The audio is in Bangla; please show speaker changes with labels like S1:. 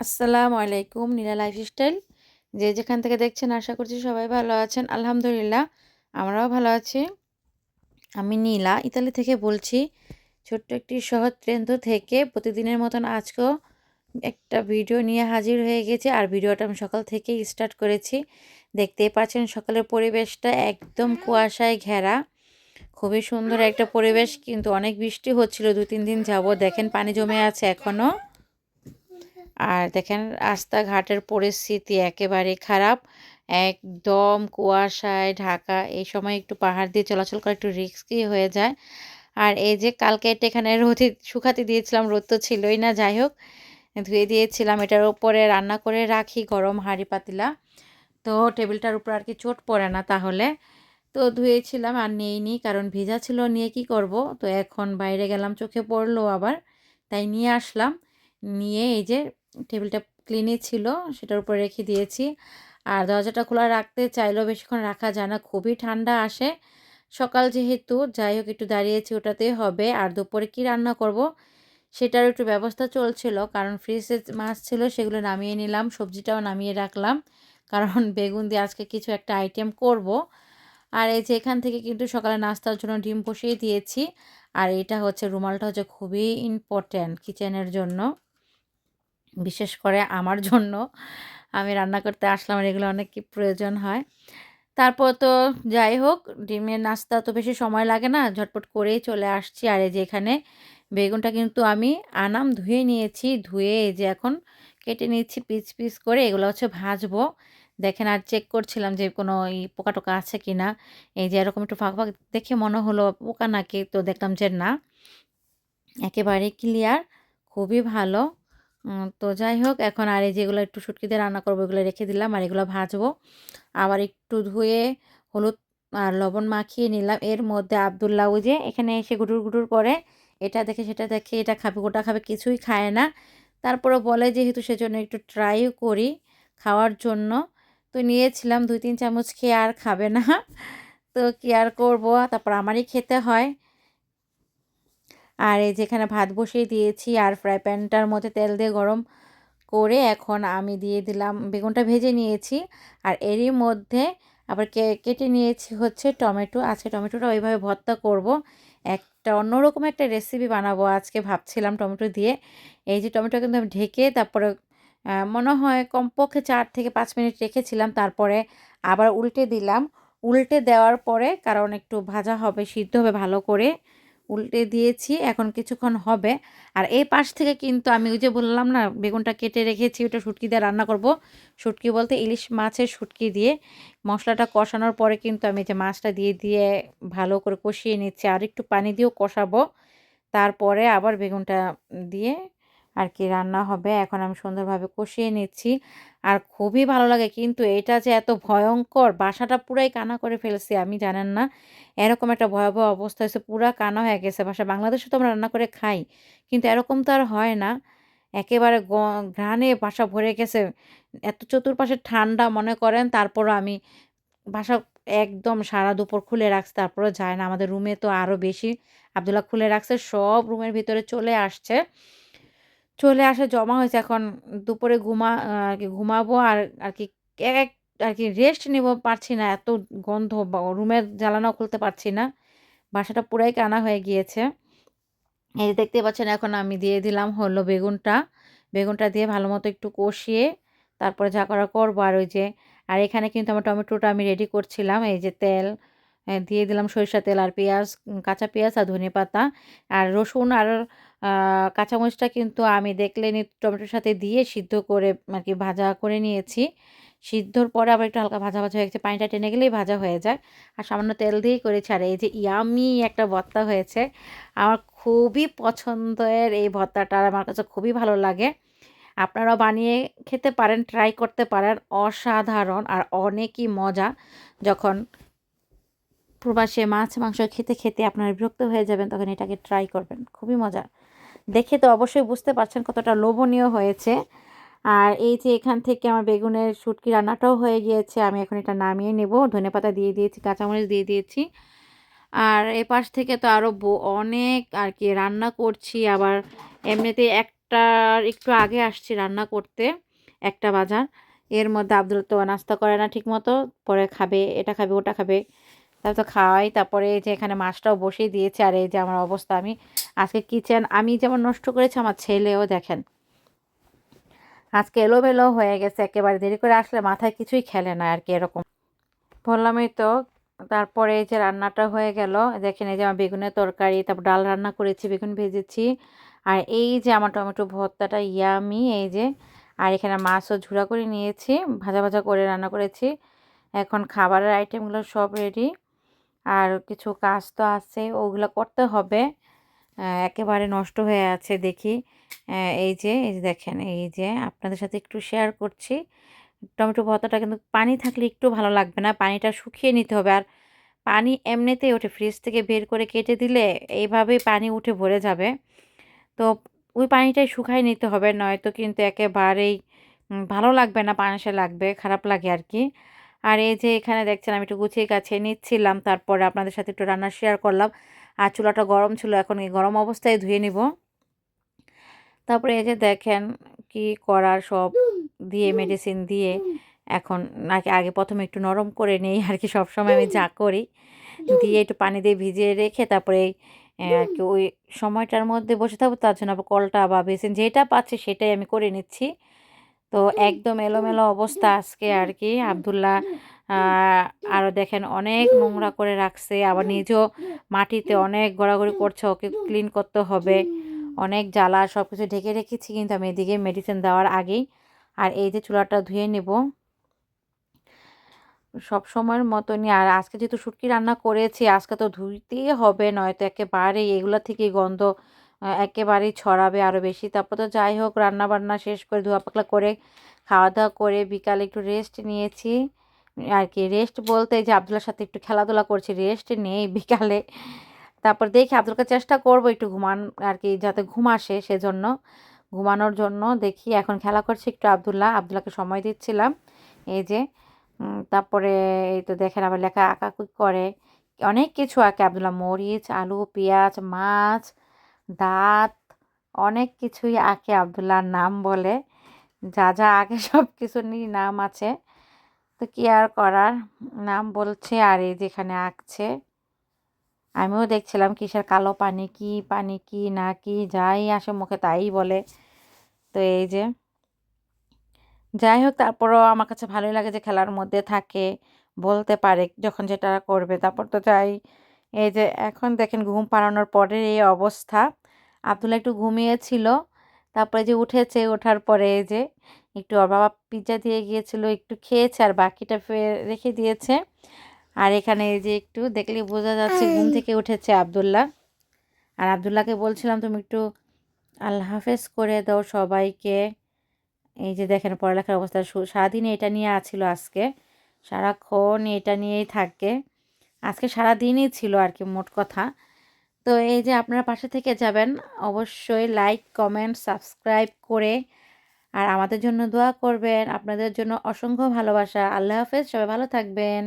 S1: আসসালামু আলাইকুম নীলা লাইফস্টাইল। যে যেখান থেকে দেখছেন আশা করছি সবাই ভালো আছেন। আলহামদুলিল্লাহ আমরাও ভালো আছি। আমি নীলা ইতালি থেকে বলছি। ছোট্ট একটি শহর ট্রেন্টো থেকে প্রতিদিনের মতন আজকেও একটা ভিডিও নিয়ে হাজির হয়ে গেছি। আর ভিডিওটা আমি সকাল থেকেই স্টার্ট করেছি। দেখতেই পাচ্ছেন সকালের পরিবেশটা একদম কুয়াশায় ঘেরা। খুবই সুন্দর একটা পরিবেশ, কিন্তু অনেক বৃষ্টি হচ্ছিল 2-3 দিন যাবত। দেখেন পানি জমে আছে এখনও। আর দেখেন রাস্তাঘাটের পরিস্থিতি একেবারে খারাপ, একদম কুয়াশায় ঢাকা। এই সময় একটু পাহাড় দিয়ে চলাচল করা একটু রিস্কি হয়ে যায়। আর এই যে কালকে এটা এখানে রোদে শুকাতে দিয়েছিলাম, রোদ তো ছিলই না, যাই হোক ধুয়ে দিয়েছিলাম। এটার উপরে রান্না করে রাখি গরম হাঁড়ি পাতিলা, তো টেবিলটার উপর আর কি চোট পড়ে না তাহলে। তো ধুয়েছিলাম আর নিইনি, কারণ ভিজা ছিল, নিয়ে কি করব। তো এখন বাইরে গেলাম, চোখে পড়লো আবার, তাই নিয়ে আসলাম। নিয়ে এই যে টেবিলটা ক্লিনই ছিল, সেটার উপর রেখে দিয়েছি। আর দরজাটা খোলা রাখতে চাইলেও বেশিক্ষণ রাখা যায় না, খুবই ঠান্ডা আসে। সকাল যেহেতু, যাই হোক একটু দাঁড়িয়েছি, ওটাতেই হবে। আর দুপুরে কি রান্না করব সেটারও একটু ব্যবস্থা চলছিল, কারণ ফ্রিজে মাছ ছিল সেগুলো নামিয়ে নিলাম, সবজিটাও নামিয়ে রাখলাম, কারণ বেগুন দিয়ে আজকে কিছু একটা আইটেম করব। আর এই যে এখান থেকে কিন্তু সকালে নাস্তার জন্য ডিম বসিয়ে দিয়েছি। আর এটা হচ্ছে রুমালটা হচ্ছে খুবই ইম্পর্ট্যান্ট কিচেনের জন্য, বিশেষ করে আমার জন্য। আমি রান্না করতে আসলাম আর এগুলো অনেক কি প্রয়োজন হয়। তারপর তো যাই হোক, ডিমের নাস্তা তো বেশি সময় লাগে না, ঝটপট করেই চলে আসছি। আর এই যে এখানে বেগুনটা কিন্তু আমি ধুয়ে নিয়েছি, ধুয়ে এই যে এখন কেটে নিচ্ছি পিস পিস করে, এগুলো হচ্ছে ভাজবো। দেখেন, আর চেক করছিলাম যে কোনো পোকা টোকা আছে কি না। এই যে এরকম একটু ফাঁক ফাঁক দেখে মনে হলো পোকা নাকি, তো দেখলাম যে না, একেবারে ক্লিয়ার, খুবই ভালো। তো যাই হোক, এখন আর এই যেগুলো একটু শুটকি দিয়ে রান্না করবো এগুলো রেখে দিলাম, আর এগুলো ভাজবো। আবার একটু ধুয়ে হলুদ আর লবণ মাখিয়ে নিলাম। এর মধ্যে আব্দুল্লাহ ওই যে এখানে এসে গুটুর গুটুর করে, এটা দেখে সেটা দেখে, এটা খাবে ওটা খাবে, কিছুই খায় না। তারপরে বলে যেহেতু, সেজন্য একটু ট্রাইও করি খাওয়ার জন্য। তো নিয়েছিলাম 2-3 চামচ, খেয়ে আর খাবে না। তো কি আর করবো, তারপর আমারই খেতে হয়। আর এই যেখানে ভাত বসিয়ে দিয়েছি, আর ফ্রাই প্যানটার মধ্যে তেল দিয়ে গরম করে এখন আমি দিয়ে দিলাম, বেগুনটা ভেজে নিয়েছি। আর এরই মধ্যে আবার কেটে নিয়েছি হচ্ছে টমেটো। আজকে টমেটোটা ওইভাবে ভর্তা করব, একটা অন্যরকম একটা রেসিপি বানাবো আজকে ভাবছিলাম টমেটো দিয়ে। এই যে টমেটো কিন্তু আমি ঢেকে তারপরে মনে হয় কমপক্ষে 4 থেকে 5 মিনিট রেখেছিলাম, তারপরে আবার উল্টে দিলাম। উল্টে দেওয়ার পরে, কারণ একটু ভাজা হবে, সিদ্ধ হবে ভালো করে, উল্টে দিয়েছি, এখন কিছুক্ষণ হবে। আর এই পাশ থেকে কিন্তু আমি ওই যে বললাম না, বেগুনটা কেটে রেখেছি, ওটা শুটকি দিয়ে রান্না করব। শুটকি বলতে ইলিশ মাছের শুটকি দিয়ে। মশলাটা কষানোর পরে কিন্তু আমি যে মাছটা দিয়ে দিয়ে ভালো করে কষিয়ে নিচ্ছি, আর একটু পানি দিয়েও কষাবো। তারপরে আবার বেগুনটা দিয়ে আর কি রান্না হবে। এখন আমি সুন্দরভাবে কষিয়ে নিচ্ছি। আর খুবই ভালো লাগে, কিন্তু এটা যে এত ভয়ঙ্কর, বাসাটা পুরাই কানা করে ফেলছি আমি, জানেন না, এরকম একটা ভয়াবহ অবস্থা হয়েছে, পুরা কানা হয়ে গেছে বাসা। বাংলাদেশে তো আমরা রান্না করে খাই, কিন্তু এরকম তো আর হয় না। একেবারে ঘ্রাণে বাসা ভরে গেছে, এত চতুর্পাশে ঠান্ডা মনে করেন। তারপরও আমি বাসা একদম সারা দুপুর খুলে রাখছি, তারপরেও যায় না। আমাদের রুমে তো আরও বেশি, আব্দুল্লাহ খুলে রাখছে, সব রুমের ভিতরে চলে আসছে, চলে আসে জমা হয়েছে। এখন দুপুরে আর কি ঘুমাবো, আর আর কি এক আর কি রেস্ট নিব পারছি না, এত গন্ধ, রুমের জ্বালানাও খুলতে পারছি না, বাসাটা পুরাই কানা হয়ে গিয়েছে। এই যে দেখতে পাচ্ছেন, এখন আমি দিয়ে দিলাম হলো বেগুনটা। বেগুনটা দিয়ে ভালো মতো একটু কষিয়ে তারপরে যা করা করবো। আর ওই যে, আর এখানে কিন্তু আমার টমেটোটা আমি রেডি করছিলাম। এই যে তেল দিয়ে দিলাম, সরিষা তেল আর পেঁয়াজ, কাঁচা পেঁয়াজ আর ধনেপাতা আর রসুন আর কাঁচামরিচটা কিন্তু আমি দেখলেনই টমেটোর সাথে দিয়ে সিদ্ধ করে আর কি ভাজা করে নিয়েছি। সিদ্ধর পরে আবার একটু হালকা ভাজা ভাজা হয়ে গেছে, পানিটা টেনে গেলেই ভাজা হয়ে যায়। আর সামান্য তেল দিয়েই করেছি। আর এই যে ইয়ামি একটা ভর্তা হয়েছে, আমার খুবই পছন্দের এই ভর্তাটা, আমার কাছে খুবই ভালো লাগে। আপনারাও বানিয়ে খেতে পারেন, ট্রাই করতে পারেন, অসাধারণ আর অনেকই মজা। যখন প্রবাসে মাছ মাংস খেতে খেতে আপনারা বিরক্ত হয়ে যাবেন, তখন এটাকে ট্রাই করবেন, খুবই মজা। দেখে তো অবশ্যই বুঝতে পারছেন কতটা লোভনীয় হয়েছে। আর এই যে এখান থেকে আমার বেগুনের শুটকি রান্নাটাও হয়ে গিয়েছে, আমি এখন এটা নামিয়ে নেব। ধনেপাতা দিয়ে দিয়েছি, কাঁচামরিচ দিয়ে দিয়েছি। আর এপাশ থেকে তো আরও অনেক আর কি রান্না করছি। আবার এমনিতে একটা 1টার একটু আগে আসছি রান্না করতে, 1টা বাজার। এর মধ্যে আব্দুল তো নাস্তা করে না ঠিকমতো, পরে খাবে, এটা খাবে ওটা খাবে, তারপর তো খাওয়াই। তারপরে এই যে এখানে মাছটাও বসিয়ে দিয়েছে। আর এই যে আমার অবস্থা, আমি আজকে কিচেন আমি যেমন নষ্ট করেছি, আমার ছেলেও দেখেন আজকে এলোমেলো হয়ে গেছে একেবারে। দেরি করে আসলে মাথায় কিছুই খেলে না আর কি, এরকম বললামই তো। তারপরে এই যে রান্নাটা হয়ে গেল, দেখেন এই যে আমার বেগুনের তরকারি, তারপর ডাল রান্না করেছি, বেগুন ভেজেছি, আর এই যে আমার টমেটো ভর্তাটা ইয়ামি, এই যে। আর এখানে মাছও ঝুরা করে নিয়েছি, ভাজা ভাজা করে রান্না করেছি। এখন খাবারের আইটেমগুলো সব রেডি, আর কিছু কাজ তো আছে, ওগুলো করতে হবে। একেবারে নষ্ট হয়ে আছে দেখি। এই যে দেখেন, এই যে আপনাদের সাথে একটু শেয়ার করছি। টমেটো ভর্তাটা কিন্তু পানি থাকলে একটু ভালো লাগবে না, পানিটা শুকিয়ে নিতে হবে। আর পানি এমনিতেই ওঠে, ফ্রিজ থেকে বের করে কেটে দিলে এইভাবেই পানি উঠে ভরে যাবে। তো ওই পানিটাই শুকায় নিতে হবে, নয়তো কিন্তু একেবারেই ভালো লাগবে না, পানিসে লাগবে, খারাপ লাগে আর কি। আর এই যে এখানে দেখছেন আমি একটু গুছিয়ে গাছিয়ে নিচ্ছিলাম, তারপরে আপনাদের সাথে একটু রান্না শেয়ার করলাম। আর চুলাটা গরম ছিল, এখন এই গরম অবস্থায় ধুয়ে নিব। তারপরে এই যে দেখেন কি করার, সব দিয়ে মেডিসিন দিয়ে এখন নাকি আগে প্রথমে একটু নরম করে নেই আর কি, সবসময় আমি যা করি, দিয়ে একটু পানি দিয়ে ভিজিয়ে রেখে তারপরে আর কি ওই সময়টার মধ্যে বসে থাকবো। তার জন্য আবার কলটা বা বেসিন যেটা পাচ্ছি সেটাই আমি করে নিচ্ছি। তো একদম এলোমেলো অবস্থা আজকে আর কি। আব্দুল্লাহ আরও দেখেন অনেক নোংরা করে রাখছে, আবার নিজেও মাটিতে অনেক গড়াগড়ি করছে, ওকে ক্লিন করতে হবে, অনেক জ্বালা। সব কিছু ঢেকে রেখেছি কিন্তু আমি এদিকে মেডিসিন দেওয়ার আগেই। আর এই যে চুলাটা ধুয়ে নেব সব সময়ের মতনই। আর আজকে যেহেতু শুটকি রান্না করেছি, আজকে তো ধুইতেই হবে, নয়তো একেবারেই এগুলো থেকেই গন্ধ একেবারেই ছড়াবে আরও বেশি। তারপর তো যাই হোক, রান্না বান্না শেষ করে ধোয়া পাকলা করে খাওয়া দাওয়া করে বিকালে একটু রেস্ট নিয়েছি আর কি। রেস্ট বলতে যে আব্দুল্লার সাথে একটু খেলাধুলা করছি, রেস্ট নেই বিকালে। তারপর দেখি আব্দুলকে চেষ্টা করবো একটু ঘুমান আর কি, যাতে ঘুম আসে, সেজন্য ঘুমানোর জন্য দেখি। এখন খেলা করছি একটু আব্দুল্লাহকে সময় দিচ্ছিলাম এই যে। তারপরে এই তো দেখেন আবার লেখা আঁকাকুকি করে, অনেক কিছু আঁকে আব্দুল্লাহ, মরিচ, আলু, পেঁয়াজ, মাছ, দাঁত, অনেক কিছুই আঁকে আব্দুল্লাহর নাম বলে, যা যা আঁকে সব কিছু নিয়ে নাম আছে। তো কি আর করার, নাম বলছে আর এই যেখানে আঁকছে। আমিও দেখছিলাম কিসের কালো পানি কি না কি, যাই আসে মুখে তাই বলে। তো এই যে যাই হোক, তারপরও আমার কাছে ভালোই লাগে যে খেলার মধ্যে থাকে, বলতে পারে যখন যেটা করবে। তারপর তো যাই, এই যে এখন দেখেন ঘুম পাড়ানোর পরে এই অবস্থা। আব্দুল্লাহ একটু ঘুমিয়েছিল, তারপরে যে উঠেছে, ওঠার পরে এই যে একটু ওর বাবা পিৎজা দিয়ে গিয়েছিল, একটু খেয়েছে আর বাকিটা ফের রেখে দিয়েছে। আর এখানে এই যে একটু দেখলে বোঝা যাচ্ছে ঘুম থেকে উঠেছে আব্দুল্লাহ। আর আব্দুল্লাহকে বলছিলাম তুমি একটু আল্লাহ হাফেজ করে দাও সবাইকে। এই যে দেখেন পড়ালেখার অবস্থা, সারাদিন এটা নিয়ে আছিল আজকে, সারাক্ষণ এটা নিয়েই থাকে, আজকে সারাদিনই ছিল আর কি মোট কথা। তো এই যে আপনারা পাশে থেকে যাবেন, অবশ্যই লাইক কমেন্ট সাবস্ক্রাইব করে, আর আমাদের জন্য দোয়া করবেন। আপনাদের জন্য অসংখ্য ভালোবাসা। আল্লাহ হাফেজ, সবাই ভালো থাকবেন।